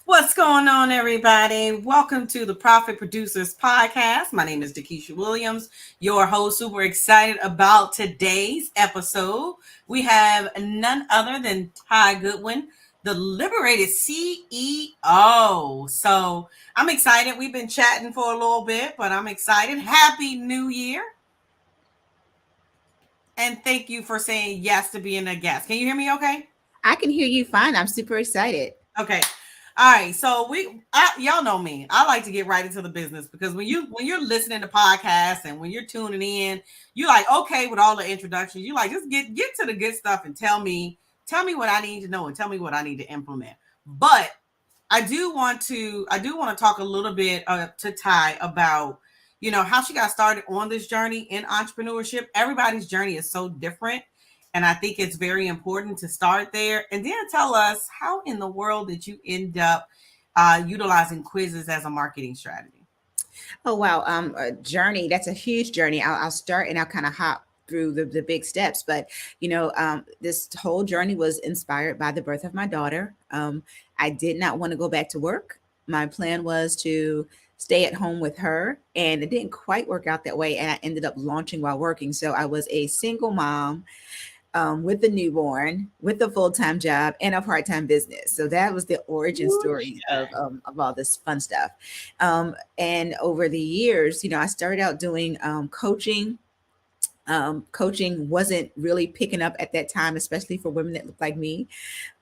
What's going on, everybody? Welcome to the Profit Producers Podcast. My name is Dakisha Williams, your host. Super excited about today's episode. We have none other than Tai Goodwin, the Liberated CEO. So I'm excited. We've been chatting for a little bit, but I'm excited. Happy New Year. And thank you for saying yes to being a guest. Can you hear me okay? I can hear you fine. I'm super excited. Okay. All right. So y'all know me. I like to get right into the business because when you're listening to podcasts and when you're tuning in, you like, okay, with all the introductions, you like just get to the good stuff and tell me what I need to know and tell me what I need to implement. But I do want to talk a little bit to Ty about how she got started on this journey in entrepreneurship. Everybody's journey is so different. And I think it's very important to start there and then tell us how in the world did you end up utilizing quizzes as a marketing strategy? Oh wow, a journey. That's a huge journey. I'll start and I'll kind of hop through the big steps. But this whole journey was inspired by the birth of my daughter. I did not want to go back to work. My plan was to stay at home with her, and it didn't quite work out that way. And I ended up launching while working. So I was a single mom with a newborn, with a full time job, and a part time business. So that was the origin story of all this fun stuff. And over the years, I started out doing coaching. Coaching wasn't really picking up at that time, especially for women that look like me.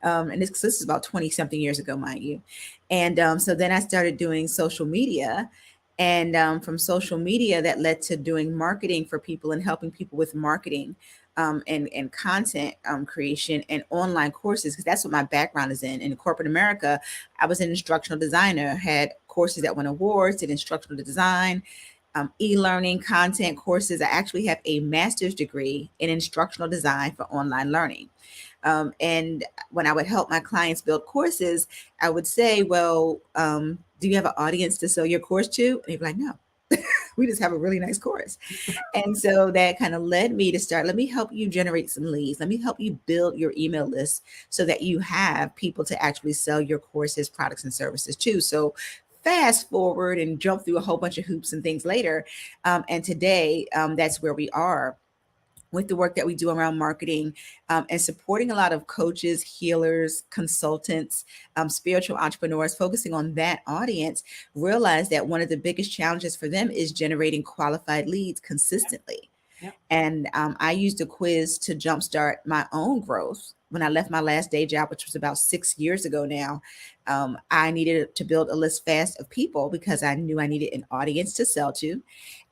And this is about 20 something years ago, mind you. And so then I started doing social media. And from social media, that led to doing marketing for people and helping people with marketing and content creation and online courses, because that's what my background is in. In corporate America, I was an instructional designer, had courses that won awards, did instructional design, e-learning content courses. I actually have a master's degree in instructional design for online learning. And when I would help my clients build courses, I would say, well, do you have an audience to sell your course to? And they'd be like, no, we just have a really nice course. And so that kind of led me to start, let me help you generate some leads. Let me help you build your email list so that you have people to actually sell your courses, products, and services to. So fast forward and jump through a whole bunch of hoops and things later. And today, that's where we are with the work that we do around marketing and supporting a lot of coaches, healers, consultants, spiritual entrepreneurs, focusing on that audience, realize that one of the biggest challenges for them is generating qualified leads consistently. Yep. And I used a quiz to jumpstart my own growth. When I left my last day job, which was about 6 years ago now, I needed to build a list fast of people because I knew I needed an audience to sell to.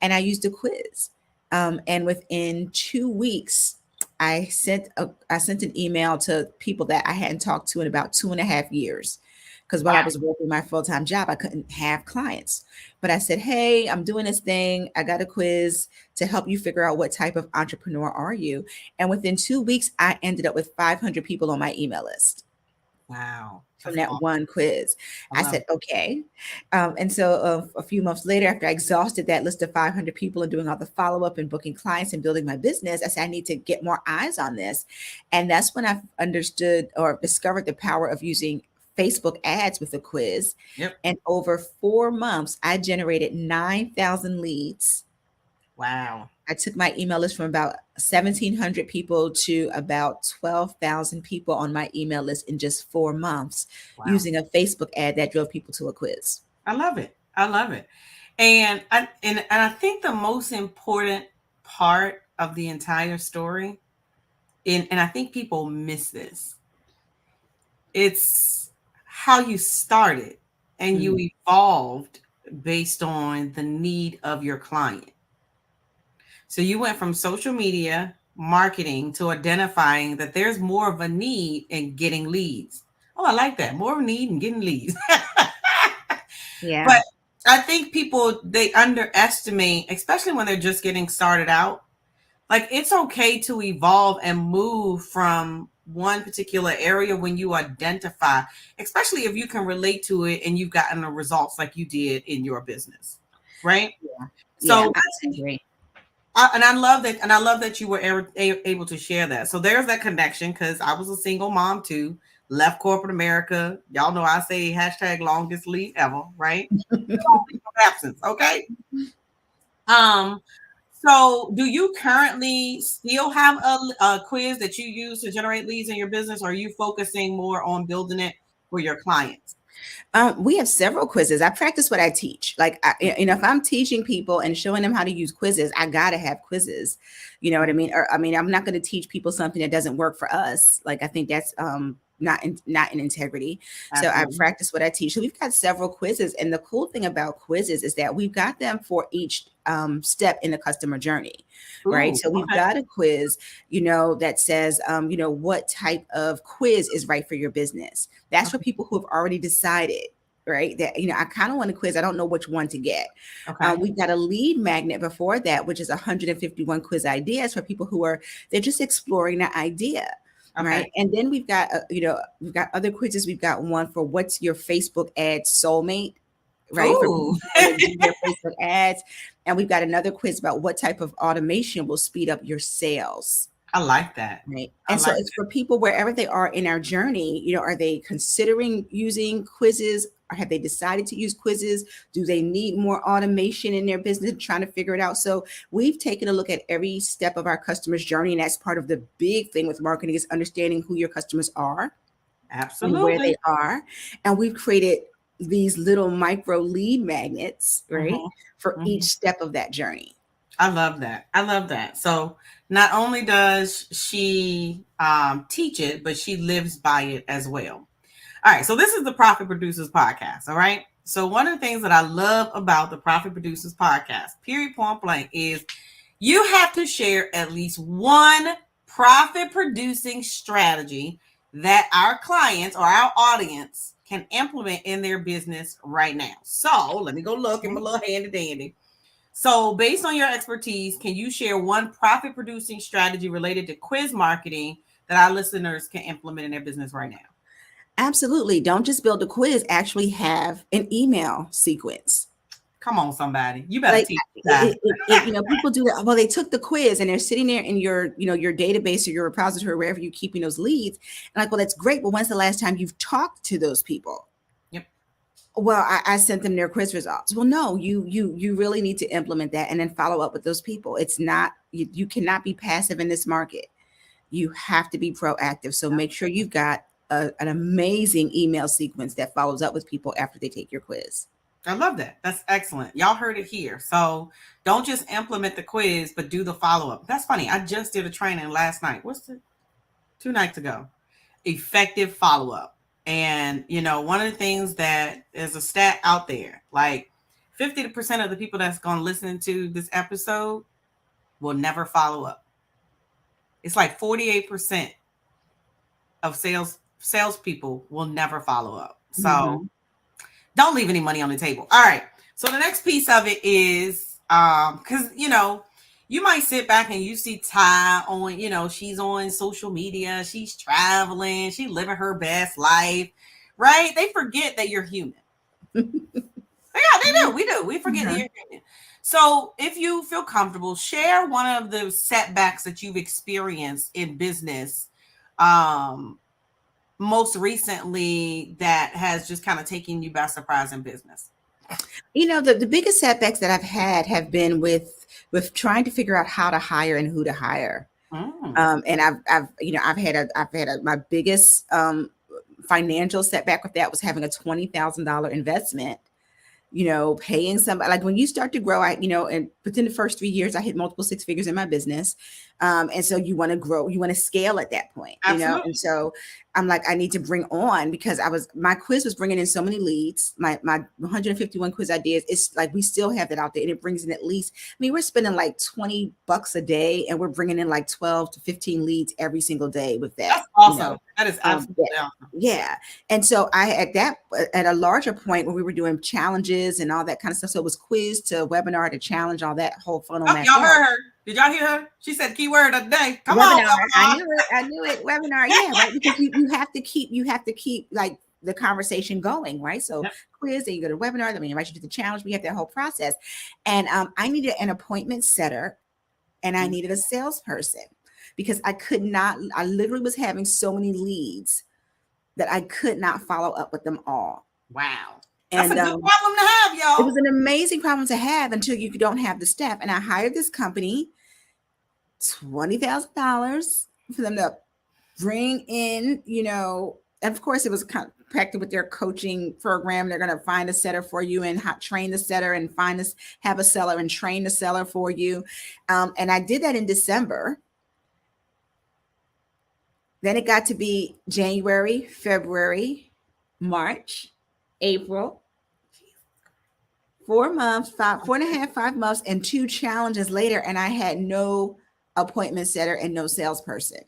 And I used a quiz. And within 2 weeks, I sent an email to people that I hadn't talked to in about 2.5 years. Because while I Wow. was working my full time job, I couldn't have clients. But I said, hey, I'm doing this thing. I got a quiz to help you figure out what type of entrepreneur are you. And within 2 weeks, I ended up with 500 people on my email list Wow. from That's that awesome. one quiz. I I love said, it. okay. And so a few months later, after I exhausted that list of 500 people and doing all the follow up and booking clients and building my business, I said, I need to get more eyes on this. And that's when I understood or discovered the power of using Facebook ads with a quiz. Yep. And over 4 months, I generated 9,000 leads. Wow. I took my email list from about 1,700 people to about 12,000 people on my email list in just 4 months Wow. using a Facebook ad that drove people to a quiz. I love it. I love it. And I think the most important part of the entire story, and I think people miss this, it's how you started and you Mm, evolved based on the need of your client. So you went from social media marketing to identifying that there's more of a need in getting leads. Oh, I like that. More of a need in getting leads. yeah. But I think people they underestimate, especially when they're just getting started out. Like it's okay to evolve and move from one particular area when you identify, especially if you can relate to it and you've gotten the results like you did in your business, right? Yeah. Yeah. So I agree. and I love that you were able to share that. So there's that connection because I was a single mom too. left corporate America. Y'all know I say hashtag longest leave ever, right? Long leave of absence, okay? Um, so do you currently still have a quiz that you use to generate leads in your business, or are you focusing more on building it for your clients? We have several quizzes. I practice what I teach. Like, if I'm teaching people and showing them how to use quizzes, I gotta have quizzes. You know what I mean? Or I mean, I'm not going to teach people something that doesn't work for us. Like, I think that's not in integrity. So I Absolutely. practice what I teach. So we've got several quizzes, and the cool thing about quizzes is that we've got them for each step in the customer journey, right? Ooh, So we've okay. got a quiz, that says, what type of quiz is right for your business. That's for Okay. people who have already decided, right? That, I kind of want a quiz. I don't know which one to get. Okay. We've got a lead magnet before that, which is 151 quiz ideas for people they're just exploring the idea. Okay. Right. And then we've got other quizzes. We've got one for what's your Facebook ad soulmate, right? For people Ooh. who want to do their Facebook ads. And we've got another quiz about what type of automation will speed up your sales. I like that. Right. I And so like it's for people wherever they are in our journey, are they considering using quizzes? Or have they decided to use quizzes? Do they need more automation in their business, trying to figure it out? So we've taken a look at every step of our customer's journey. And that's part of the big thing with marketing, is understanding who your customers are that. and where Absolutely. they are. And we've created these little micro lead magnets, right, Mhm. for each Mhm. step of that journey. I love that. I love that. So not only does she teach it, but she lives by it as well. All right. So this is the Profit Producers Podcast. All right. So one of the things that I love about the Profit Producers Podcast, period, point blank, is you have to share at least one profit producing strategy that our clients or our audience can implement in their business right now. So let me go look in my little handy dandy. So, based on your expertise, can you share one profit producing strategy related to quiz marketing that our listeners can implement in their business right now? Absolutely. Don't just build a quiz, actually have an email sequence. Come on, somebody. You better Like, teach that. people do that. Well, they took the quiz and they're sitting there in your database or your repository, wherever you're keeping those leads. And like, well, that's great. But when's the last time you've talked to those people? Yep. Well, I sent them their quiz results. Well, no, you really need to implement that and then follow up with those people. It's not, you cannot be passive in this market. You have to be proactive. So make sure you've got an amazing email sequence that follows up with people after they take your quiz. I love that. That's excellent. Y'all heard it here. So, don't just implement the quiz, but do the follow up. That's funny. I just did a training last night. What's the 2 nights ago? Effective follow up. And, one of the things that is a stat out there, like 50% of the people that's going to listen to this episode will never follow up. It's like 48% of salespeople will never follow up. So Mm-hmm. don't leave any money on the table. All right. So the next piece of it is because you might sit back and you see Tai on, she's on social media, she's traveling, she's living her best life, right? They forget that you're human. Yeah, they do. We do. We forget that Uh-huh. you're human. So if you feel comfortable, share one of the setbacks that you've experienced in business um most recently that has just kind of taken you by surprise in business. The biggest setbacks that I've had have been with trying to figure out how to hire and who to hire. Mm. And I've had my biggest financial setback with that was having a $20,000 investment, paying somebody. Like, when you start to grow, and within the first 3 years, I hit multiple six figures in my business. And so you want to grow, you want to scale at that point, and Absolutely. so I'm like, I need to bring on, because my quiz was bringing in so many leads. My 151 quiz ideas. It's like, we still have that out there, and it brings in at least, I mean, we're spending like $20 a day, and we're bringing in like 12 to 15 leads every single day with that, That's awesome. That is absolutely yeah. awesome. Yeah. And so at a larger point, when we were doing challenges and all that kind of stuff. So it was quiz to webinar to challenge, all that whole funnel Oh, mapped y'all out. heard her. Did y'all hear her? She said keyword of the day. Come on, Webinar. I webinar. knew it. I knew it. Webinar. Yeah. Right. Because you have to keep like the conversation going. Right. So Yep. quiz, then you go to webinar, then we invite you to the challenge. We have that whole process. And I needed an appointment setter, and I needed a Mhm. salesperson, because I literally was having so many leads. that I could not follow up with them all. Wow. That's a And good problem to have, it was y'all. an amazing problem to have until you don't have the staff. And I hired this company, $20,000 for them to bring in, and of course it was connected with their coaching program. They're going to find a setter for you and train the setter and have a seller and train the seller for you. And I did that in December. Then it got to be January, February, March, April, 4 months, 4.5, 5 months, and 2 challenges later, and I had no appointment setter and no salesperson.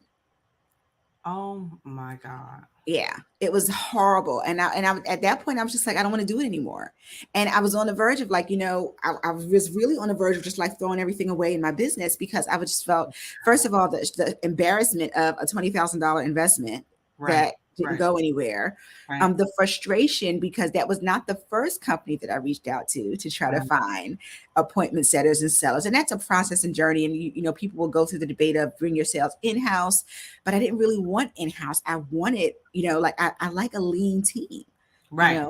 Oh my God. Yeah, it was horrible. And I at that point, I was just like, I don't want to do it anymore. And I was on the verge of like, I was really on the verge of just like throwing everything away in my business because I just felt, first of all, the embarrassment of a $20,000 investment that didn't go anywhere. Right. The frustration because that was not the first company that I reached out to try to find appointment setters and sellers. And that's a process and journey. And, people will go through the debate of bring your sales in-house, but I didn't really want in-house. I wanted, like I like a lean team. Right.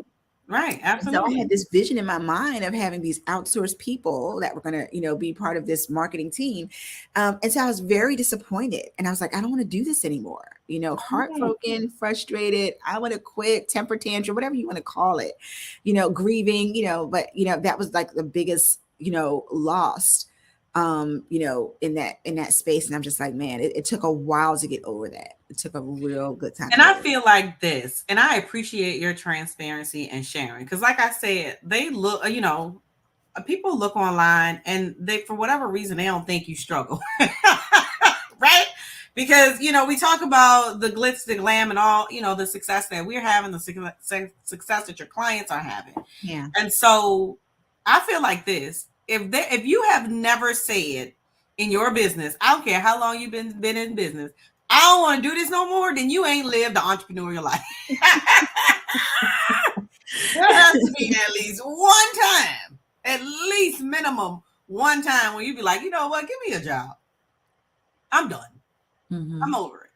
Right. Absolutely. So I had this vision in my mind of having these outsourced people that were going to, be part of this marketing team. And so I was very disappointed. And I was like, I don't want to do this anymore. Heartbroken, frustrated. I want to quit, temper tantrum, whatever you want to call it, grieving, but, that was like the biggest, loss, in that space. And I'm just like, man, it took a while to get over that. It took a real good time. And I feel like this, and I appreciate your transparency and sharing. Because like I said, they look, people look online and they, for whatever reason, they don't think you struggle. Right? Because, we talk about the glitz, the glam, and all, the success that we're having, the success that your clients are having. Yeah. And so I feel like this, if you have never said in your business, I don't care how long you've been in business, I don't want to do this no more, then you ain't lived the entrepreneurial life. There has to be at least one time, at least minimum one time when you be like, you know what, give me a job. I'm done. Mm-hmm. I'm over it.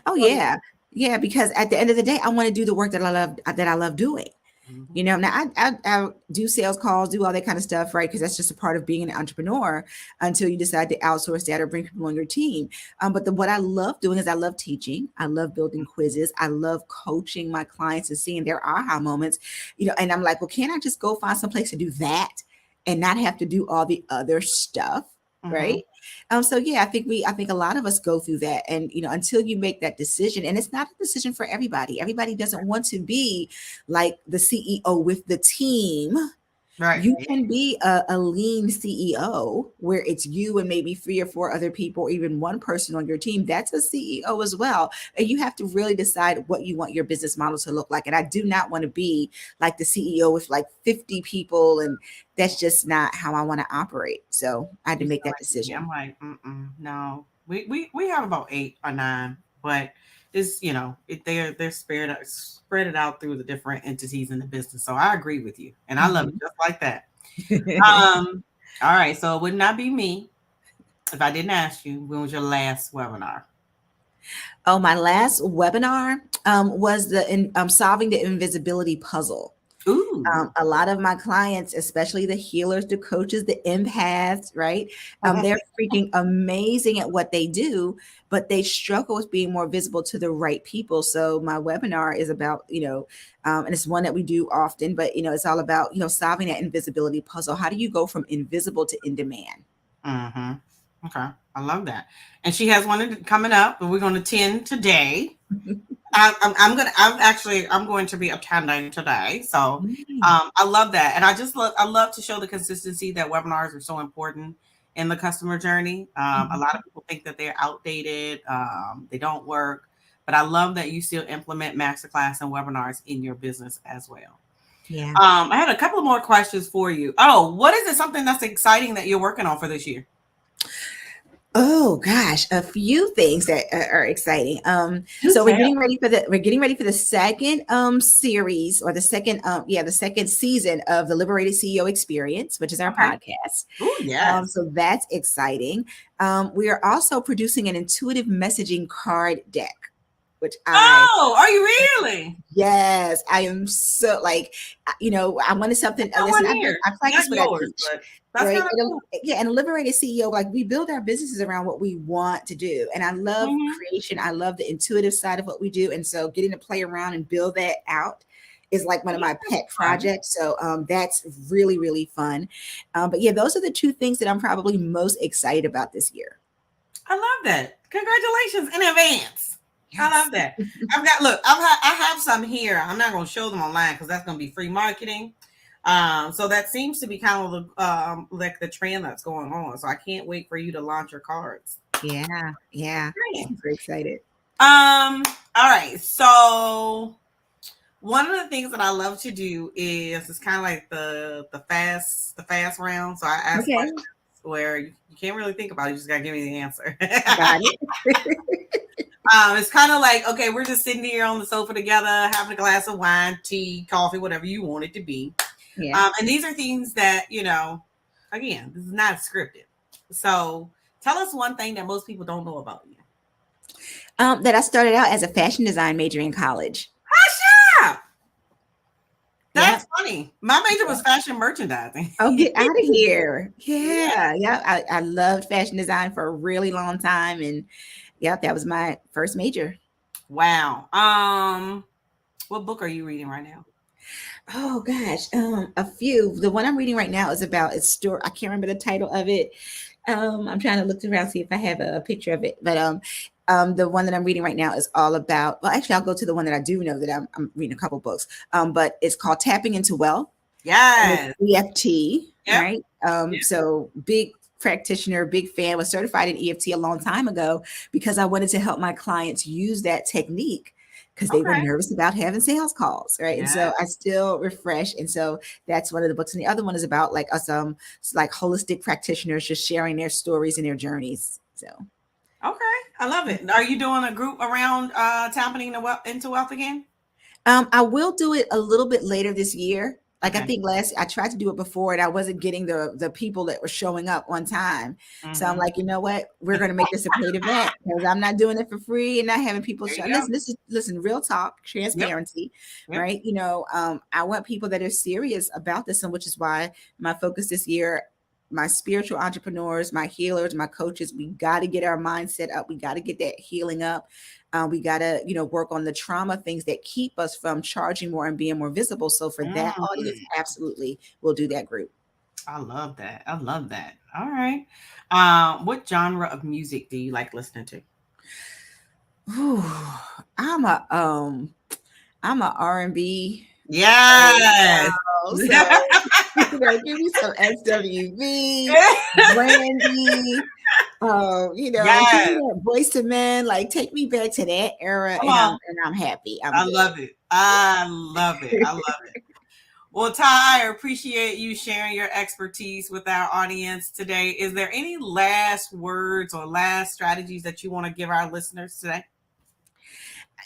Oh, yeah. Yeah, because at the end of the day, I want to do the work that I love doing. Mm-hmm. Now I do sales calls, do all that kind of stuff, right? Because that's just a part of being an entrepreneur until you decide to outsource that or bring people on your team. But what I love doing is I love teaching. I love building quizzes. I love coaching my clients and seeing their aha moments, and I'm like, well, can't I just go find some place to do that and not have to do all the other stuff? Mm-hmm. Right. So yeah, I think a lot of us go through that, and until you make that decision, and it's not a decision for everybody. Everybody doesn't want to be like the CEO with the team. Right. You can be a lean CEO where it's you and maybe 3 or 4 other people, or even one person on your team. That's a CEO as well. And you have to really decide what you want your business model to look like. And I do not want to be like the CEO with like 50 people. And that's just not how I want to operate. So I had to make that decision. I'm like, no, we have about 8 or 9, but it's, they're spread it out through the different entities in the business. So I agree with you, and I love it just like that. All right, so it would not be me if I didn't ask you, when was your last webinar? Oh, my last webinar was solving the invisibility puzzle. Ooh. A lot of my clients, especially the healers, the coaches, the empaths, right? They're freaking amazing at what they do, but they struggle with being more visible to the right people. So my webinar is about, and it's one that we do often, but, it's all about, solving that invisibility puzzle. How do you go from invisible to in demand? Mm-hmm. Okay. I love that. And she has one coming up, but we're going to attend today. I'm going to be attending today. So I love that. And I love to show the consistency that webinars are so important in the customer journey. A lot of people think that they're outdated. They don't work, but I love that you still implement masterclass and webinars in your business as well. Yeah. I had a couple of more questions for you. Oh, what is it, something that's exciting that you're working on for this year? Oh gosh, a few things that are exciting. So we're getting ready for the second series, or the second season of the Liberated CEO Experience, which is our podcast. Oh yes. So that's exciting. We are also producing an intuitive messaging card deck. which I Oh, are you really? yes, I am so like, I wanted something. Got Listen, one here. I Not practice what I yours, preach, but that's right? kind of cool. Yeah, and a liberated CEO, like we build our businesses around what we want to do. And I love Hmm. creation. I love the intuitive side of what we do. And so getting to play around and build that out is like one of Yeah, my that's pet fun. projects. So that's really, really fun. But yeah, those are the two things that I'm probably most excited about this year. I love that. Congratulations in advance. I Yes. love that. I've got look. I have some here. I'm not going to show them online because that's going to be free marketing. So that seems to be kind of the like the trend that's going on. So I can't wait for you to launch your cards. Yeah. Yeah. Great. Super excited. All right. So one of the things that I love to do is it's kind of like the fast round. So I ask Okay. questions where you can't really think about it. You just gotta give me the answer. Got it. It's kind of like, okay, we're just sitting here on the sofa together, having a glass of wine, tea, coffee, whatever you want it to be. Yeah. And these are things that, again, this is not scripted. So tell us one thing that most people don't know about you. That I started out as a fashion design major in college. Yeah, Yeah. that's funny. My major was fashion merchandising. Oh, get out of here. Yeah. Yeah. Yeah. I loved fashion design for a really long time. And yeah, that was my first major. Wow. What book are you reading right now? Oh gosh. A few. The one I'm reading right now is about its story. I can't remember the title of it. I'm trying to look around, see if I have a picture of it. But the one that I'm reading right now is all about, well, actually I'll go to the one that I do know that I'm reading a couple books. But it's called Tapping into Wealth. And it's Yes. EFT, Yep. right? Yeah. So big practitioner, big fan, was certified in EFT a long time ago because I wanted to help my clients use that technique because they were Okay. nervous about having sales calls, right? And Yeah. so I still refresh. And so that's one of the books. And the other one is about like us, like holistic practitioners just sharing their stories and their journeys. So Okay. I love it. Are you doing a group around tapping into wealth again? I will do it a little bit later this year. Like I Okay. think I tried to do it before and I wasn't getting the people that were showing up on time. So I'm Hmm. like, you know what? We're going to make this a paid event because I'm not doing it for free and not having people There show. you go. Listen, listen, real talk, Yep. transparency, Yep. right? I want people that are serious about this, and which is why my focus this year, my spiritual entrepreneurs, my healers, my coaches, we got to get our mindset up. We got to get that healing up. We got to, work on the trauma things that keep us from charging more and being more visible. So for that audience, Mm. absolutely, we'll do that group. I love that. I love that. All right. What genre of music do you like listening to? Whew, I'm a um I'm a R&B Yes. girl, so give me some SWV, Brandy, give me Yes. that Voice to Men, like take me back to that era, Come and on. I'm happy. I'm I good. love it. I love it. I love it. Well, Ty, I appreciate you sharing your expertise with our audience today. Is there any last words or last strategies that you want to give our listeners today?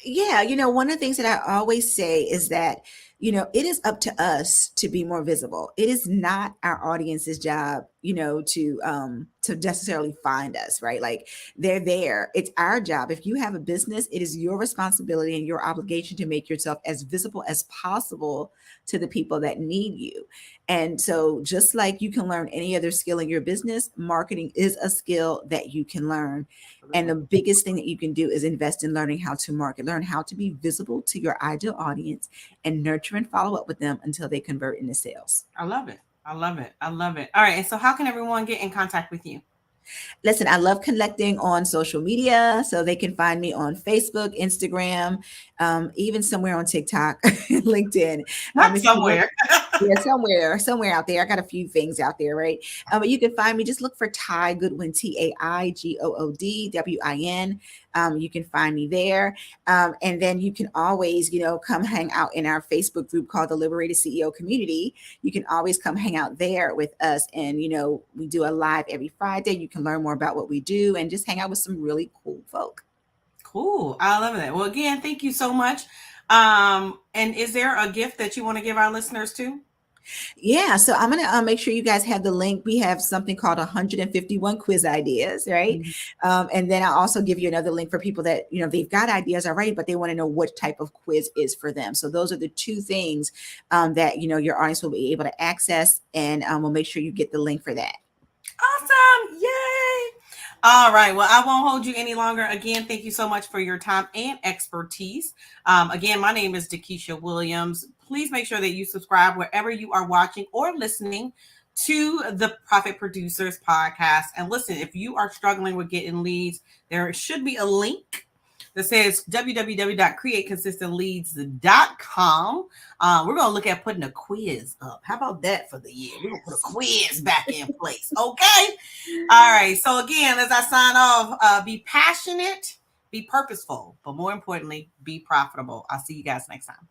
Yeah, one of the things that I always say is that, it is up to us to be more visible. It is not our audience's job, to necessarily find us, right? Like they're there. It's our job. If you have a business, it is your responsibility and your obligation to make yourself as visible as possible to the people that need you. And so just like you can learn any other skill in your business, marketing is a skill that you can learn. And Absolutely. the biggest thing that you can do is invest in learning how to market, learn how to be visible to your ideal audience, and nurture and follow up with them until they convert into sales. I love it. I love it. I love it. All right. And so, how can everyone get in contact with you? Listen, I love connecting on social media, so they can find me on Facebook, Instagram, even somewhere on TikTok, LinkedIn. Not If you look, somewhere. yeah, somewhere out there. I got a few things out there, right? But you can find me. Just look for Tai Goodwin, TaiGoodwin. You can find me there, and then you can always, come hang out in our Facebook group called the Liberated CEO Community. You can always come hang out there with us, and we do a live every Friday. You can learn more about what we do and just hang out with some really cool folk. Cool. I love that. Well, again, thank you so much. And is there a gift that you want to give our listeners too? Yeah, so I'm gonna make sure you guys have the link. We have something called 151 quiz ideas, right? Mhm. And then I'll also give you another link for people that they've got ideas already, but they want to know what type of quiz is for them. So those are the two things that your audience will be able to access, and we'll make sure you get the link for that. Awesome. Yay. All right. Well, I won't hold you any longer. Again, thank you so much for your time and expertise. Again, my name is Dakisha Williams. Please make sure that you subscribe wherever you are watching or listening to the Profit Producers podcast. And listen, if you are struggling with getting leads, there should be a link that says www.createconsistentleads.com. We're going to look at putting a quiz up. How about that for the year? We're going to put a quiz back in place. Okay. All right. So again, as I sign off, be passionate, be purposeful, but more importantly, be profitable. I'll see you guys next time.